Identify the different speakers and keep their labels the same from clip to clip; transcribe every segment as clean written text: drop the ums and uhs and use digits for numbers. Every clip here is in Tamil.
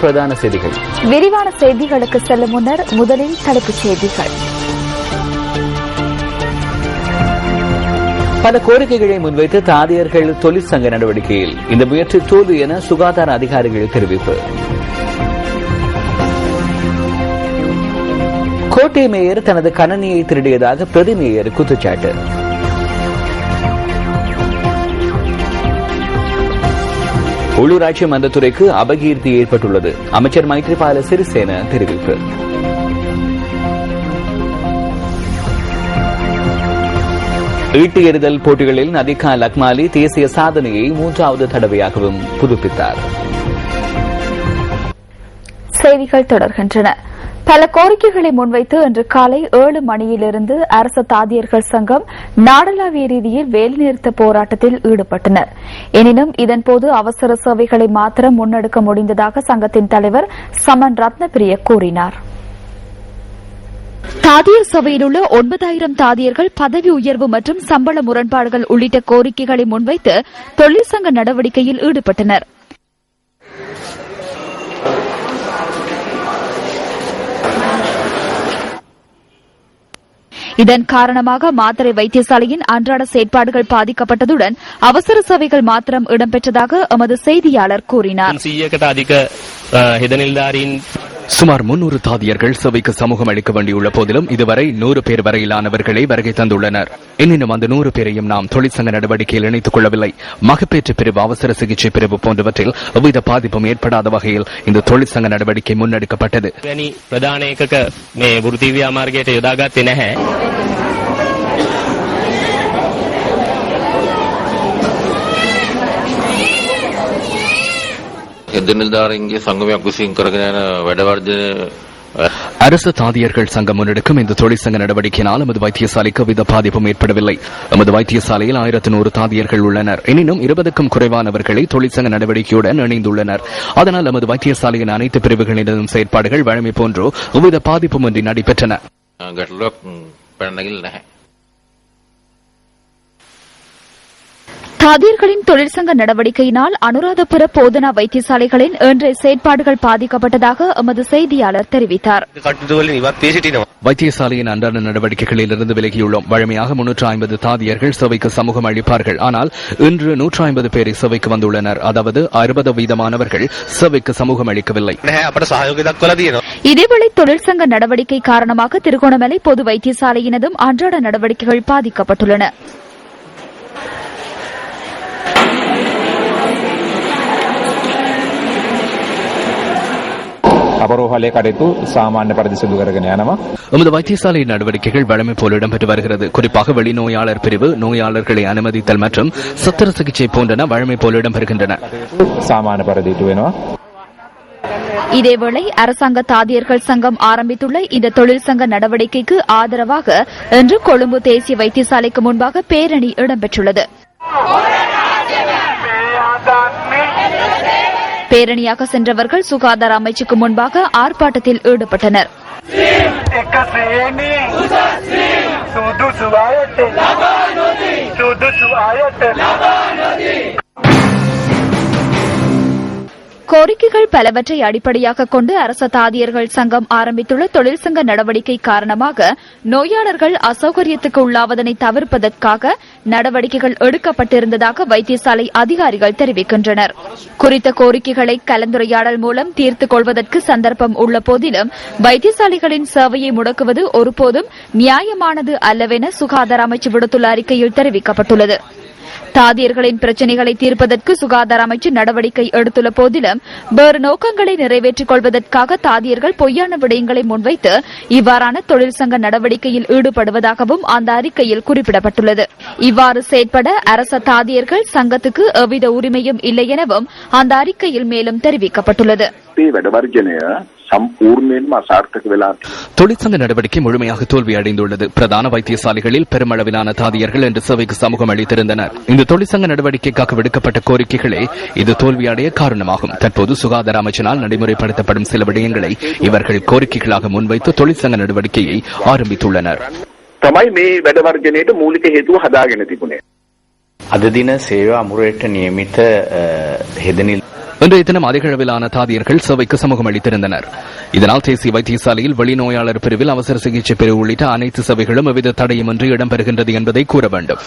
Speaker 1: பிரதான செய்திகள்.
Speaker 2: விரிவான செய்திகளுக்கு செல்லும் முன்னர் முதலில் தலைப்புச் செய்திகள்.
Speaker 1: பல கோரிக்கைகளை முன்வைத்து தாதியர்கள் தொழிற்சங்க நடவடிக்கையில் இந்த முயற்சி தோல்வி என சுகாதார அதிகாரிகள் தெரிவிப்பு. கோட்டை மேயர் தனது கணனியை திருடியதாக பிரதி மேயர் குற்றச்சாட்டு. உள்ளூராட்சி மன்றத்துறைக்கு அபகீர்த்தி ஏற்பட்டுள்ளது. அமைச்சர் மைத்ரிபால சிறிசேன தெரிவிப்பு. ஈட்டி எறிதல் போட்டிகளில் நதிகா லக்மாலி தேசிய சாதனையை 3வது தடவையாகவும் புதுப்பித்தார்.
Speaker 2: செய்திகள் தொடர்கின்றன. பல கோரிக்கைகளை முன்வைத்து இன்று காலை 7 மணியிலிருந்து அரசு தாதியர்கள் சங்கம் நாடளாவிய ரீதியில் வேலைநிறுத்த போராட்டத்தில் ஈடுபட்டனர். எனினும் இதன்போது அவசர சேவைகளை மாத்திரம் முன்னெடுக்க முடிந்ததாக சங்கத்தின் தலைவர் சமன் ரத்னபிரிய கூறினார். தாதியர் சபையில் உள்ள 9,000 தாதியர்கள் பதவி உயர்வு மற்றும் சம்பள முரண்பாடுகள் உள்ளிட்ட கோரிக்கைகளை முன்வைத்து தொழிற்சங்க நடவடிக்கையில் ஈடுபட்டனர். இதன் காரணமாக மாத்தறை வைத்தியசாலையின் அன்றாட செயற்பாடுகள் பாதிக்கப்பட்டதுடன் அவசர சேவைகள் மாத்திரம் இடம்பெற்றதாக எமது செய்தியாளர் கூறினார்.
Speaker 3: சுமார் 300 தாதியர்கள் சேவைக்கு சமூகம் அளிக்க வேண்டியுள்ள போதிலும் இதுவரை 100 பேர் வரையிலானவர்களை வருகை தந்துள்ளனர். எனினும் அந்த 100 பேரையும் நாம் தொழிற்சங்க நடவடிக்கையில் இணைத்துக் கொள்ளவில்லை. மகப்பேற்று பிரிவு, அவசர சிகிச்சை பிரிவு போன்றவற்றில் எவ்வித பாதிப்பும் ஏற்படாத வகையில் இந்த தொழிற்சங்க நடவடிக்கை முன்னெடுக்கப்பட்டது. அரசு தாதியர்கள் சங்கம் முன்னெடுக்கும் இந்த தொழிற்சங்க நடவடிக்கையினால் எமது வைத்தியசாலைக்கு எவ்வித பாதிப்பும் ஏற்படவில்லை. எமது வைத்தியசாலையில் 1100 தாதியர்கள் உள்ளனர். எனினும் 20க்கும் குறைவானவர்களை தொழிற்சங்க நடவடிக்கையுடன் இணைந்துள்ளனர். அதனால் எமது வைத்தியசாலையின் அனைத்து பிரிவுகளினதும் செயற்பாடுகள் வழமை போன்று எவ்வித பாதிப்புமின்றி நடைபெற்றன.
Speaker 2: தாதியர்களின் தொழிற்சங்க நடவடிக்கையினால் அனுராதபுர போதனா வைத்தியசாலைகளின் இன்றைய செயற்பாடுகள் பாதிக்கப்பட்டதாக எமது செய்தியாளர் தெரிவித்தார்.
Speaker 3: வைத்தியசாலையின் அன்றாட நடவடிக்கைகளிலிருந்து விலகியுள்ளோம். வழமையாக 350 தாதியர்கள் சேவைக்கு சமூகம் அளிப்பார்கள். ஆனால் இன்று 150 பேரை சேவைக்கு வந்துள்ளனர். அதாவது 60% சேவைக்கு சமூகம் அளிக்கவில்லை.
Speaker 2: இதேவேளை தொழிற்சங்க நடவடிக்கை காரணமாக திருகோணமலை பொது வைத்தியசாலையினதும் அன்றாட நடவடிக்கைகள் பாதிக்கப்பட்டுள்ளன.
Speaker 3: எமது வைத்தியசாலை நடவடிக்கைகள் வழமை போல் இடம்பெற்று வருகிறது. குறிப்பாக வெளிநோயாளர் பிரிவு, நோயாளர்களை அனுமதித்தல் மற்றும் சத்திர சிகிச்சை போன்றன வழமை போல் இடம்பெறுகின்றன.
Speaker 2: இதேவேளை அரசாங்க தாதியர்கள் சங்கம் ஆரம்பித்துள்ள இந்த தொழிற்சங்க நடவடிக்கைக்கு ஆதரவாக இன்று கொழும்பு தேசிய வைத்தியசாலைக்கு முன்பாக பேரணி இடம்பெற்றுள்ளது. பேரணியாக சென்றவர்கள் சுகாதார அமைச்சுக்கு முன்பாக ஆர்ப்பாட்டத்தில் ஈடுபட்டனர். கோரிக்கைகள் பலவற்றை அடிப்படையாக கொண்டு அரசு தாதியர்கள் சங்கம் ஆரம்பித்துள்ள தொழிற்சங்க நடவடிக்கை காரணமாக நோயாளர்கள் அசௌகரியத்துக்கு உள்ளாவதனை தவிர்ப்பதற்காக நடவடிக்கைகள் எடுக்கப்பட்டிருந்ததாக வைத்தியசாலை அதிகாரிகள் தெரிவிக்கின்றனர். குறித்த கோரிக்கைகளை கலந்துரையாடல் மூலம் தீர்த்துக் கொள்வதற்கு சந்தர்ப்பம் உள்ள போதிலும் வைத்தியசாலைகளின் சேவையை முடக்குவது ஒருபோதும் நியாயமானது அல்லவென சுகாதார அமைச்சு விடுத்துள்ள அறிக்கையில் தெரிவிக்கப்பட்டுள்ளது. தாதியர்களின் பிரச்சினைகளை தீர்ப்பதற்கு சுகாதார அமைச்சு நடவடிக்கை எடுத்துள்ள போதிலும் வேறு நோக்கங்களை நிறைவேற்றிக் கொள்வதற்காக தாதியர்கள் பொய்யான விடயங்களை முன்வைத்து இவ்வாறான தொழிற்சங்க நடவடிக்கையில் ஈடுபடுவதாகவும் அந்த அறிக்கையில் குறிப்பிடப்பட்டுள்ளது. இவ்வாறு செயற்பட அரச தாதியர்கள் சங்கத்துக்கு எவ்வித உரிமையும் இல்லை எனவும் அந்த அறிக்கையில் மேலும் தெரிவிக்கப்பட்டுள்ளது.
Speaker 4: සම්පූර්ණයෙන්ම අසාර්ථක වෙලා
Speaker 3: தொழிற்சங்க நடவடிக்கை முழுமையாக தோல்வி அடைந்துள்ளது. பிரதான வைத்தியசாலைகளில் பெருமளவிலான தாதியர்கள் இன்று சேவைக்கு சமூகம் அளித்திருந்தனர். இந்த தொழிற்சங்க நடவடிக்கைக்காக விடுக்கப்பட்ட கோரிக்கைகளே இது தோல்வியடைய காரணமாகும். தற்போது சுகாதார அமைச்சினால் நடைமுறைப்படுத்தப்படும் சில விடயங்களை இவர்கள் கோரிக்கைகளாக முன்வைத்து தொழிற்சங்க நடவடிக்கையை ஆரம்பித்துள்ளனர்.
Speaker 4: තමයි මේ වැඩ වර්ජනයේට මූලික හේතුව හදාගෙන තිබුණේ.
Speaker 1: අද දින සේවා අමුරේට නියමිත හෙදනිල්
Speaker 3: இன்றைய தினம் அதிக அளவிலான தாதியர்கள் சேவைக்கு சமூகம் அளித்திருந்தனர். இதனால் தேசிய வைத்தியசாலையில் வெளிநோயாளர் பிரிவில் அவசர சிகிச்சை பிரிவு உள்ளிட்ட அனைத்து சேவைகளும் எவ்வித தடையுமின்றி இடம்பெறுகின்றது என்பதை கூற வேண்டும்.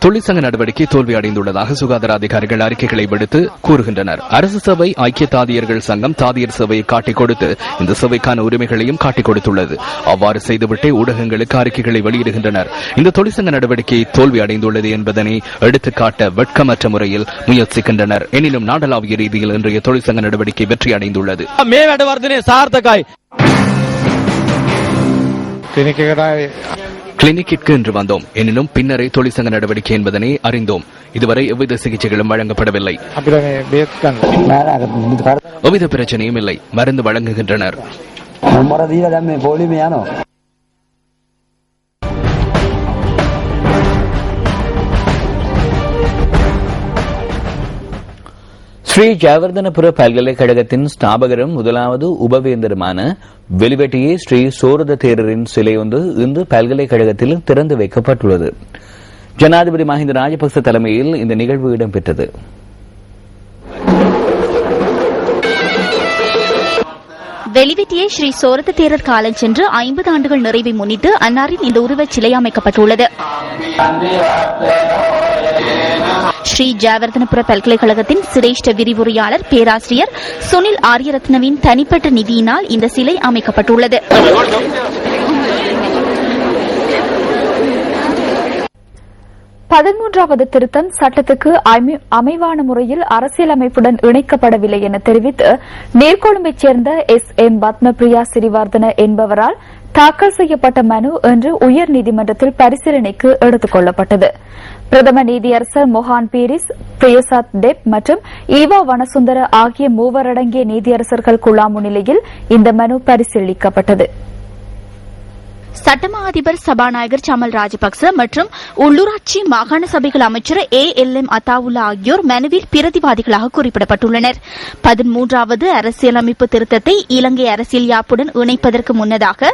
Speaker 3: தொழிற்சங்க நடவடிக்கை தோல்வி அடைந்துள்ளதாக சுகாதார அதிகாரிகள் அறிக்கைகளை விடுத்து கூறுகின்றனர். அரசு சேவை ஐக்கிய தாதியர்கள் சங்கம் தாதியர் சேவையை காட்டிக் கொடுத்து இந்த சேவைக்கான உரிமைகளையும் காட்டிக் கொடுத்துள்ளது. அவ்வாறு செய்துவிட்டே ஊடகங்களுக்கு அறிக்கைகளை வெளியிடுகின்றனர். இந்த தொழிற்சங்க நடவடிக்கை தோல்வி அடைந்துள்ளது என்பதனை எடுத்துக்காட்ட வெட்கமற்ற முறையில் முயற்சிக்கின்றனர். எனினும் நாடளாவிய ரீதியில் இன்றைய தொழிற்சங்க நடவடிக்கை வெற்றி அடைந்துள்ளது. கிளினிக்கிற்கு இன்று வந்தோம். எனினும் பின்னரே தொழிற்சங்க நடவடிக்கை என்பதனை அறிந்தோம். இதுவரை எவ்வித சிகிச்சைகளும் வழங்கப்படவில்லை. எவ்வித பிரச்சனையும் இல்லை. மருந்து வழங்குகின்றனர்.
Speaker 1: ஸ்ரீ ஜெயவர்தனபுர பல்கலைக்கழகத்தின் ஸ்தாபகரும் முதலாவது உபவேந்தருமான வெளிவெட்டியே ஸ்ரீ சோரத தேரரின் சிலை ஒன்று இன்று பல்கலைக்கழகத்தில் திறந்து வைக்கப்பட்டுள்ளது. ஜனாதிபதி மஹிந்த ராஜபக்ச தலைமையில் இந்த நிகழ்வு இடம்பெற்றது.
Speaker 5: வெளிவெட்டியே ஸ்ரீ சோரத தேரர் காலம் சென்று 50 ஆண்டுகள் நிறைவை முன்னிட்டு அன்னாரின் இந்த உருவச் சிலை அமைக்கப்பட்டுள்ளது. ஸ்ரீ ஜெயவர்தனபுர பல்கலைக்கழகத்தின் சிரேஷ்ட விரிவுரையாளர் பேராசிரியர் சுனில் ஆரியரத்னவின் தனிப்பட்ட நிதியினால் இந்த சிலை அமைக்கப்பட்டுள்ளது.
Speaker 2: பதிமூன்றாவது திருத்தம் சட்டத்துக்கு அமைவான முறையில் அரசியலமைப்புடன் இணைக்கப்படவில்லை என தெரிவித்து நீர்கொழும்பைச் சேர்ந்த SM பத்மபிரியா சிறிவர்தன என்பவரால் தாக்கல் செய்யப்பட்ட மனு இன்று உயர்நீதிமன்றத்தில் பரிசீலனைக்கு எடுத்துக் கொள்ளப்பட்டது. பிரதம நீதியரசர் மொஹான் பீரிஸ், பிரியசாத் டெப் மற்றும் ஈவா வனசுந்தர ஆகிய மூவரடங்கிய நீதியரசர்கள் குழா முன்னிலையில் இந்த மனு பரிசீலிக்கப்பட்டது.
Speaker 5: சட்டமா அதிபர் சபாநாயகர் சமல் ராஜபக்ச மற்றும் உள்ளூராட்சி மாகாண சபைகள் அமைச்சர் ALM அத்தாவுல்லா ஆகியோர் மனுவில் பிரதிவாதிகளாக குறிப்பிடப்பட்டுள்ளனர். 13வது அரசியலமைப்பு திருத்தத்தை இலங்கை அரசியல் யாப்புடன் இணைப்பதற்கு முன்னதாக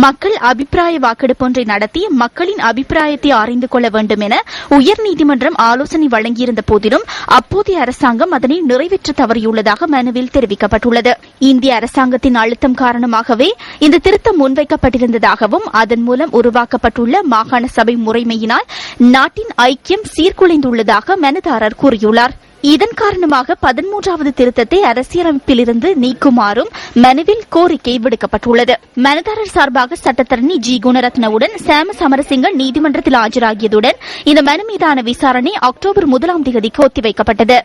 Speaker 5: மக்கள் அபிப்பிராய வாக்கெடுப்பு ஒன்றை நடத்தி மக்களின் அபிப்பிராயத்தை அறிந்து கொள்ள வேண்டும் என உயர்நீதிமன்றம் ஆலோசனை வழங்கியிருந்த போதிலும் அப்போதைய அரசாங்கம் அதனை நிறைவேற்ற தவறியுள்ளதாக மனுவில் தெரிவிக்கப்பட்டுள்ளது. இந்திய அரசாங்கத்தின் அழுத்தம் காரணமாகவே இந்த திருத்தம் முன்வைக்கப்பட்டிருந்ததாகவும் அதன் மூலம் உருவாக்கப்பட்டுள்ள மாகாண சபை முறைமையினால் நாட்டின் ஐக்கியம் சீர்குலைந்துள்ளதாக மனுதாரர் கூறியுள்ளார். இதன் காரணமாக 13வது திருத்தத்தை அரசியலமைப்பிலிருந்து நீக்குமாறும் மனுவில் கோரிக்கை விடுக்கப்பட்டுள்ளது. மனுதாரர் சார்பாக சட்டத்தரணி G குணரத்னவுடன் சாம சமரசிங்க நீதிமன்றத்தில் ஆஜராகியதுடன் இந்த மனு மீதான விசாரணை அக்டோபர் 1ஆம் தேதிக்கு ஒத்திவைக்கப்பட்டது.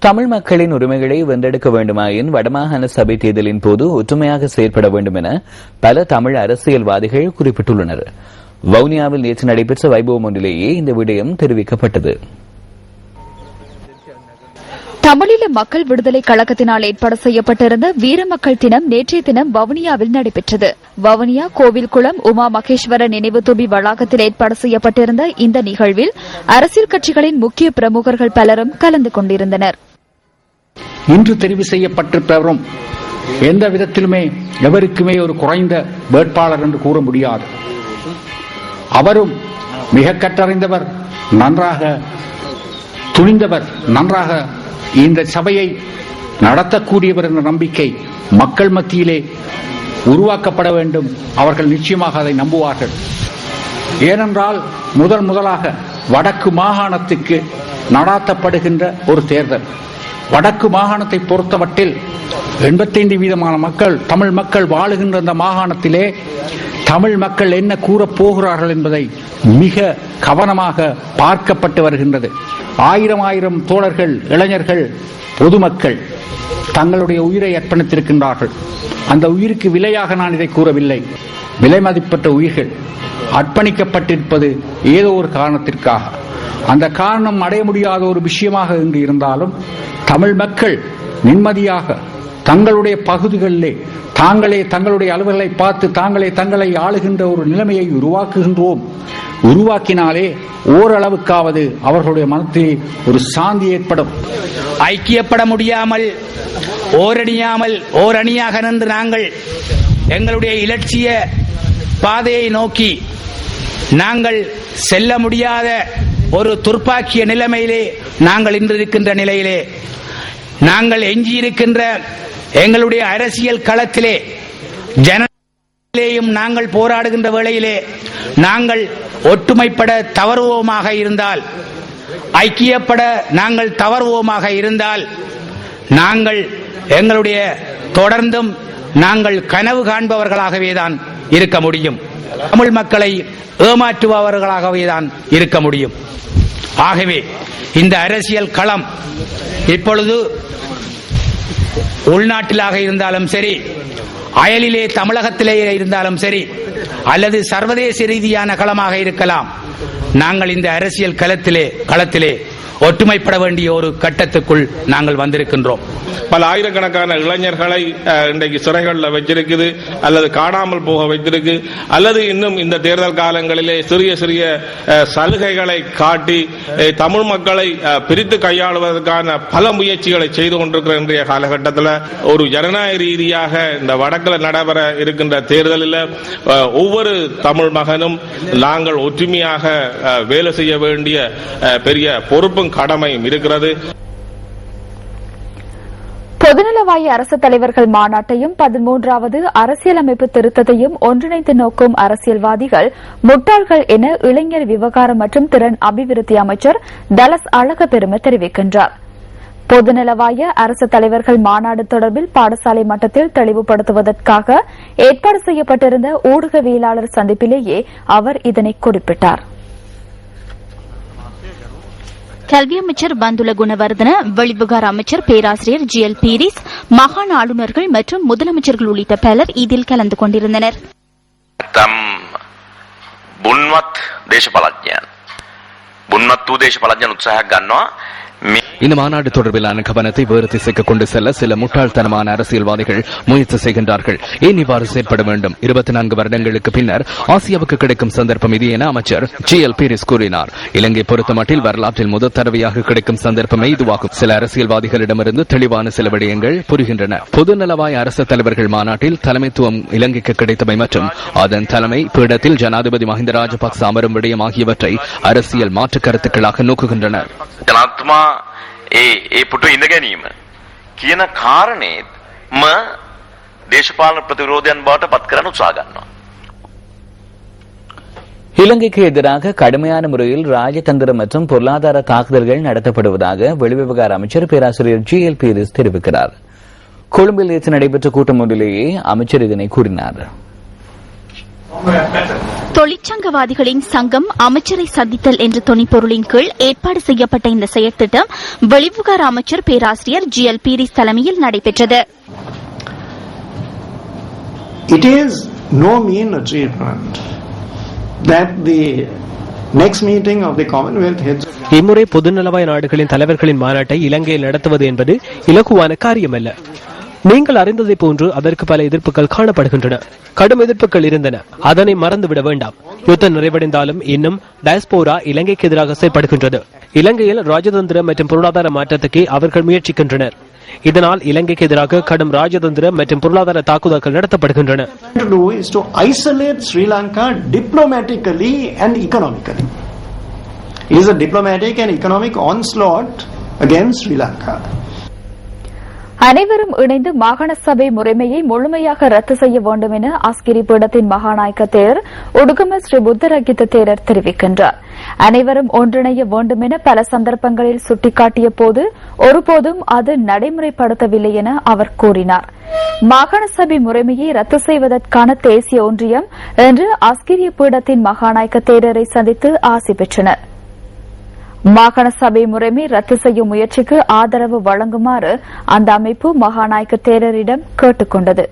Speaker 1: தமிழ் மக்களின் உரிமைகளை வென்றெடுக்க வேண்டுமாயின் வடமாகாண சபை தேர்தலின் போது ஒற்றுமையாக செயற்பட வேண்டும் என பல தமிழ் அரசியல்வாதிகள் குறிப்பிட்டுள்ளனர். வவுனியாவில் நேற்று நடைபெற்ற வைபவம் ஒன்றிலேயே இந்த விடயம் தெரிவிக்கப்பட்டது.
Speaker 2: தமிழீழ மக்கள் விடுதலை கழகத்தினால் ஏற்பாடு செய்யப்பட்டிருந்த வீரமக்கள் தினம் நேற்றைய தினம் வவுனியாவில் நடைபெற்றது. வவுனியா கோவில்குளம் உமா மகேஸ்வர நினைவு தூபி வளாகத்தில் ஏற்பாடு செய்யப்பட்டிருந்த இந்த நிகழ்வில் அரசியல் கட்சிகளின் முக்கிய பிரமுகர்கள் பலரும் கலந்து கொண்டிருந்தனர்.
Speaker 6: இன்று தெரிவு செய்யப்பட்டிருப்பவரும் எந்த விதத்திலுமே எவருக்குமே ஒரு குறைந்த வேட்பாளர் என்று கூற முடியாது. அவரும் மிக கற்றறிந்தவர், நன்றாக துணிந்தவர், நன்றாக இந்த சபையை நடத்தக்கூடியவர் என்ற நம்பிக்கை மக்கள் மத்தியிலே உருவாக்கப்பட வேண்டும். அவர்கள் நிச்சயமாக அதை நம்புவார்கள். ஏனென்றால் முதலாக வடக்கு மாகாணத்துக்கு நடாத்தப்படுகின்ற ஒரு தேர்தல். வடக்கு மாகாணத்தை பொறுத்தமட்டில் 85% மக்கள் தமிழ் மக்கள் வாழுகின்ற இந்த மாகாணத்திலே தமிழ் மக்கள் என்ன கூறப் போகிறார்கள் என்பதை மிக கவனமாக பார்க்கப்பட்டு வருகின்றது. ஆயிரம் தோழர்கள், இளைஞர்கள், பொதுமக்கள் தங்களுடைய உயிரை அர்ப்பணித்திருக்கின்றார்கள். அந்த உயிருக்கு விலையாக நான் இதை கூறவில்லை. விலை மதிப்பற்ற உயிர்கள் அர்ப்பணிக்கப்பட்டிருப்பது ஏதோ ஒரு காரணத்திற்காக. அந்த காரணம் அடைய முடியாத ஒரு விஷயமாக இங்கு இருந்தாலும் தமிழ் மக்கள் நிம்மதியாக தங்களுடைய பகுதிகளிலே தாங்களே தங்களுடைய அலுவல்களை பார்த்து தங்களை ஆளுகின்ற ஒரு நிலைமையை உருவாக்கினாலே ஓரளவுக்காவது அவர்களுடைய மனத்தில் ஒரு சாந்தி ஏற்படும்.
Speaker 7: ஐக்கியப்பட முடியாமல் ஓரணியாக நின்று நாங்கள் எங்களுடைய இலட்சிய பாதையை நோக்கி நாங்கள் செல்ல முடியாத ஒரு துர்ப்பாக்கிய நிலைமையிலே நாங்கள் இன்று இருக்கின்ற நிலையிலே நாங்கள் எஞ்சியிருக்கின்ற எங்களுடைய அரசியல் களத்திலே ஜனநாயகத்திலேயும் நாங்கள் போராடுகின்ற வேளையிலே நாங்கள் ஒற்றுமைப்பட தவறுவோமாக இருந்தால், ஐக்கியப்பட நாங்கள் தவறுவோமாக இருந்தால், நாங்கள் எங்களுடைய தொடர்ந்தும் நாங்கள் கனவு காண்பவர்களாகவே தான் இருக்க முடியும். தமிழ் மக்களை ஏமாற்றுபவர்களாகவே தான் இருக்க முடியும். ஆகவே இந்த அரசியல் களம் இப்பொழுது உள்நாட்டிலாக இருந்தாலும் சரி, அயலிலே தமிழகத்திலே இருந்தாலும் சரி, அல்லது சர்வதேச ரீதியான களமாக இருக்கலாம், நாங்கள் இந்த அரசியல் களத்திலே ஒற்றுமைப்பட வேண்டிய ஒரு கட்டத்துக்குள் நாங்கள் வந்திருக்கின்றோம்.
Speaker 8: பல ஆயிரக்கணக்கான இளைஞர்களை இன்றைக்கு சிறைகளில் வச்சிருக்குது, அல்லது காணாமல் போக வைத்திருக்கு, அல்லது இன்னும் இந்த தேர்தல் காலங்களிலே சிறிய சலுகைகளை காட்டி தமிழ் மக்களை பிரித்து கையாளுவதற்கான பல முயற்சிகளை செய்து கொண்டிருக்கிற இன்றைய காலகட்டத்தில் ஒரு ஜனநாயக ரீதியாக இந்த வடக்கில் நடைபெற இருக்கின்ற தேர்தலில் ஒவ்வொரு தமிழ் மகனும் நாங்கள் ஒற்றுமையாக வேலை செய்ய வேண்டிய பெரிய பொறுப்பும் கடமையும் இருக்கிறது.
Speaker 2: பொதுநலவாய அரசு தலைவர்கள் மாநாட்டையும் 13வது அரசியலமைப்பு திருத்தத்தையும் ஒன்றிணைந்து நோக்கும் அரசியல்வாதிகள் முட்டாள்கள் என இளைஞர் விவகாரம் மற்றும் திறன் அபிவிருத்தி அமைச்சர் தலஸ் அழகப்பெரும தெரிவிக்கின்றார். பொதுநலவாய அரசு தலைவர்கள் மாநாடு தொடர்பில் பாடசாலை மட்டத்தில் தெளிவுபடுத்துவதற்காக ஏற்பாடு செய்யப்பட்டிருந்த ஊடகவியலாளர் சந்திப்பிலேயே அவர் இதனை குறிப்பிட்டார்.
Speaker 5: கல்வி அமைச்சர் பந்துல குணவர்தன, வெளிவிவகார அமைச்சர் பேராசிரியர் ஜிஎல் பீரிஸ், மாகாண ஆளுநர்கள் மற்றும் முதலமைச்சர்கள் உள்ளிட்ட பலர் இதில் கலந்து கொண்டிருந்தனர்.
Speaker 3: இந்த மாநாடு தொடர்பிலான கவனத்தை வேறு திசைக்கு கொண்டு செல்ல சில முட்டாள்தனமான அரசியல்வாதிகள் முயற்சி செய்கின்றார்கள். ஏன் இவ்வாறு செயற்பட வேண்டும்? 24 வருடங்களுக்கு பின்னர் ஆசியாவுக்கு கிடைக்கும் சந்தர்ப்பம் இது என அமைச்சர் ஜிஎல் பீரிஸ் கூறினார். இலங்கை பொறுத்தமட்டில் வரலாற்றில் முதல் தடவையாக கிடைக்கும் சந்தர்ப்பமே இதுவாகும். சில அரசியல்வாதிகளிடமிருந்து தெளிவான சில விடயங்கள் புரிகின்றன. பொதுநலவாய அரசு தலைவர்கள் மாநாட்டில் தலைமைத்துவம் இலங்கைக்கு கிடைத்தமை மற்றும் அதன் தலைமை பீடத்தில் ஜனாதிபதி மஹிந்த ராஜபக்ச அமரும் விடயம் ஆகியவற்றை அரசியல் மாற்று கருத்துக்களாக நோக்குகின்றனர்.
Speaker 9: පුටු ඉඳ ගැනීම කියන කාරණේම දේශපාලන ප්‍රතිවිරෝධයන් බවට පත් කරන්න උත්සාහ ගන්නවා.
Speaker 1: இலங்கைக்கு எதிராக கடுமையான முறையில் ராஜதந்திர மற்றும் பொருளாதார தாக்குதல்கள் நடத்தப்படுவதாக வெளிவிவகார அமைச்சர் பேராசிரியர் ஜிஎல் பீரிஸ் தெரிவிக்கிறார். கொழும்பில் நேற்று நடைபெற்ற கூட்டம் ஒன்றிலேயே அமைச்சர் இதனை கூறினார்.
Speaker 5: தொழிற்சங்கவாதிகளின் சங்கம் அமைச்சரை சந்தித்தல் என்ற தொனிப்பொருளின் கீழ் ஏற்பாடு செய்யப்பட்ட இந்த செயற்திட்டம் வெளிவிவகார அமைச்சர் பேராசிரியர் ஜிஎல் பீரிஸ் தலைமையில் நடைபெற்றது.
Speaker 10: It is no mean achievement that the next meeting of the Commonwealth heads.
Speaker 11: இம்முறை பொதுநலவாய நாடுகளின் தலைவர்களின் மாநாட்டை இலங்கையில் நடத்துவது என்பது இலகுவான காரியமல்ல. நீங்கள் அறிந்ததை போன்று அதற்கு பல எதிர்ப்புகள் காணப்படுகின்றன. கடும் எதிர்ப்புகள் இருந்தன, அதனை மறந்துவிட வேண்டாம். யுத்தம் நிறைவடைந்தாலும் இன்னும் டயஸ்போரா இலங்கைக்கு எதிராக செயல்படுகின்றது. இலங்கையில் ராஜதந்திர மற்றும் பொருளாதார மாற்றத்துக்கு அவர்கள் முயற்சிக்கின்றனர். இதனால் இலங்கைக்கு எதிராக கடும் ராஜதந்திர மற்றும் பொருளாதார தாக்குதல்கள் நடத்தப்படுகின்றன.
Speaker 10: Sri Lanka diplomatically and economically. It is a diplomatic and economic onslaught against Sri Lanka.
Speaker 2: அனைவரும் இணைந்து மாகாண சபை முறைமையை முழுமையாக ரத்து செய்ய வேண்டும் என அஸ்கிரி பீடத்தின் மகாநாயக்க தேரர் உடுகம ஸ்ரீ புத்தரகித தேரர் தெரிவிக்கின்றார். அனைவரும் ஒன்றிணைய வேண்டும் என பல சந்தர்ப்பங்களில் சுட்டிக்காட்டிய போது ஒருபோதும் அது நடைமுறைப்படுத்தவில்லை என அவர் கூறினார். மாகாண சபை முறைமையை ரத்து செய்வதற்கான தேசிய ஒன்றியம் இன்று அஸ்கிரிய பீடத்தின் மகாநாயக்க தேரரை சந்தித்து ஆசி பெற்றனர். மாகாண சபை முறைமை ரத்து செய்யும் முயற்சிக்கு ஆதரவு வழங்குமாறு அந்த அமைப்பு மகாநாயக்க தேரரிடம் கேட்டுக் கொண்டது.